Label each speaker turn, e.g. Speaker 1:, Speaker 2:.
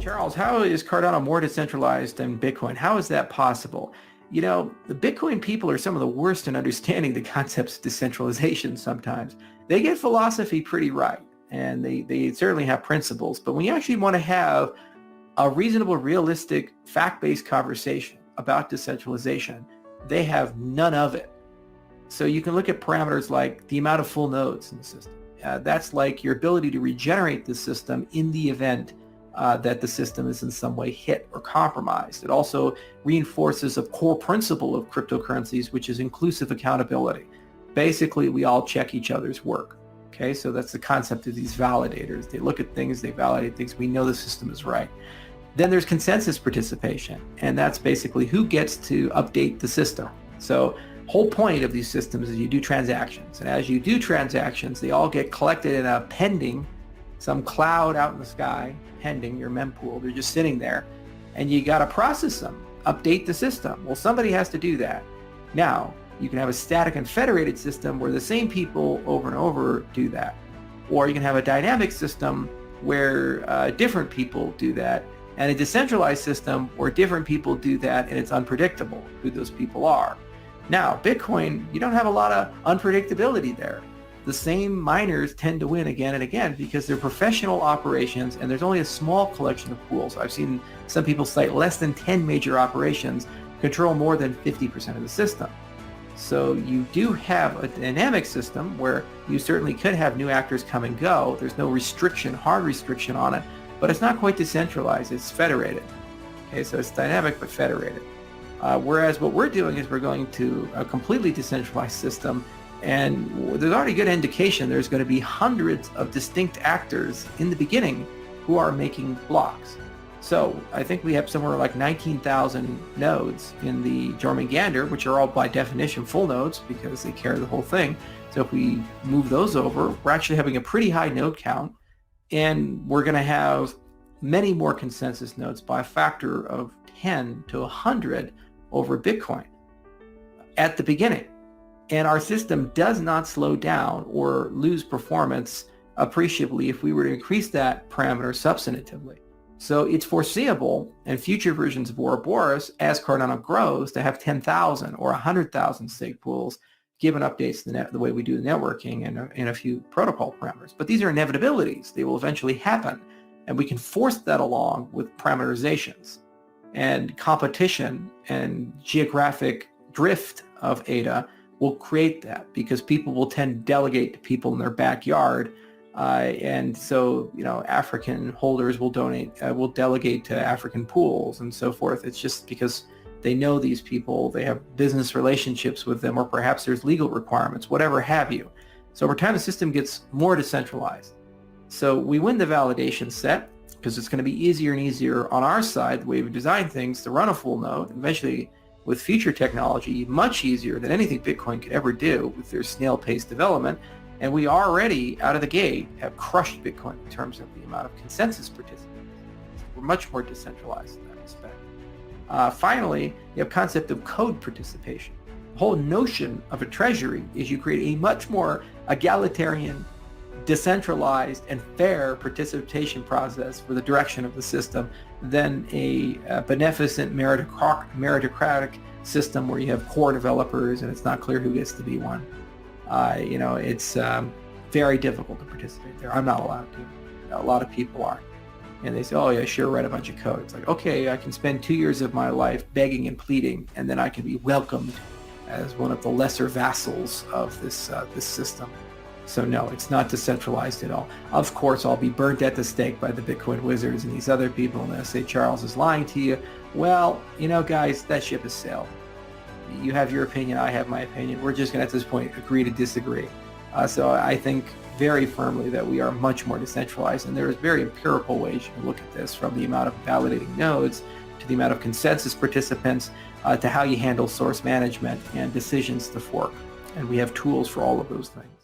Speaker 1: Charles, how is Cardano more decentralized than Bitcoin? How is that possible? You know, the Bitcoin people are some of the worst in understanding the concepts of decentralization sometimes. They get philosophy pretty right, and they certainly have principles. But when you actually want to have a reasonable, realistic, fact-based conversation about decentralization, they have none of it. So you can look at parameters like the amount of full nodes in the system. That's like your ability to regenerate the system in the event that the system is in some way hit or compromised. It also reinforces a core principle of cryptocurrencies, which is inclusive accountability. Basically, we all check each other's work. Okay, so that's the concept of these validators. They look at things, they validate things, we know the system is right. Then there's consensus participation, and that's basically who gets to update the system. So whole point of these systems is you do transactions, and as you do transactions, they all get collected in a pending, some cloud out in the sky, pending your mempool. They're just sitting there, and you got to process them, update the system. Well, somebody has to do that. Now, you can have a static and federated system where the same people over and over do that. Or you can have a dynamic system where different people do that, and a decentralized system where different people do that, and it's unpredictable who those people are. Now, Bitcoin, you don't have a lot of unpredictability there. The same miners tend to win again and again because they're professional operations, and there's only a small collection of pools. I've seen some people cite less than 10 major operations control more than 50% of the system. So you do have a dynamic system where you certainly could have new actors come and go. There's no restriction, hard restriction on it, but it's not quite decentralized. It's federated. Okay, so it's dynamic but federated. Whereas what we're doing is we're going to a completely decentralized system, and there's already good indication there's going to be hundreds of distinct actors in the beginning who are making blocks. So I think we have somewhere like 19,000 nodes in the Jormungandr, which are all by definition full nodes because they carry the whole thing. So if we move those over, we're actually having a pretty high node count, and we're going to have many more consensus nodes by a factor of 10 to 100 over Bitcoin at the beginning. And our system does not slow down or lose performance appreciably if we were to increase that parameter substantively. So it's foreseeable in future versions of Ouroboros, as Cardano grows, to have 10,000 or 100,000 stake pools given updates the way we do the networking and in a few protocol parameters. But these are inevitabilities. They will eventually happen, and we can force that along with parameterizations. And competition and geographic drift of ADA will create that because people will tend to delegate to people in their backyard. And so, you know, African holders will delegate to African pools and so forth. It's just because they know these people, they have business relationships with them, or perhaps there's legal requirements, whatever have you. So over time, the system gets more decentralized. So we win the validation set because it's going to be easier and easier on our side, the way we design things, to run a full node. Eventually, with future technology, much easier than anything Bitcoin could ever do with their snail-paced development. And we already, out of the gate, have crushed Bitcoin in terms of the amount of consensus participants. We're much more decentralized in that respect. Finally, you have concept of code participation. The whole notion of a treasury is you create a much more egalitarian, decentralized, and fair participation process for the direction of the system than a beneficent meritocratic system where you have core developers and it's not clear who gets to be one. It's very difficult to participate there. I'm not allowed to. A lot of people aren't. And they say, oh yeah, sure, write a bunch of code. It's like, okay, I can spend 2 years of my life begging and pleading, and then I can be welcomed as one of the lesser vassals of this system. So no, it's not decentralized at all. Of course, I'll be burnt at the stake by the Bitcoin wizards and these other people, and they'll say Charles is lying to you. Well, you know, guys, that ship has sailed. You have your opinion, I have my opinion. We're just going to, at this point, agree to disagree. So I think very firmly that we are much more decentralized, and there is very empirical ways you can look at this, from the amount of validating nodes to the amount of consensus participants to how you handle source management and decisions to fork. And we have tools for all of those things.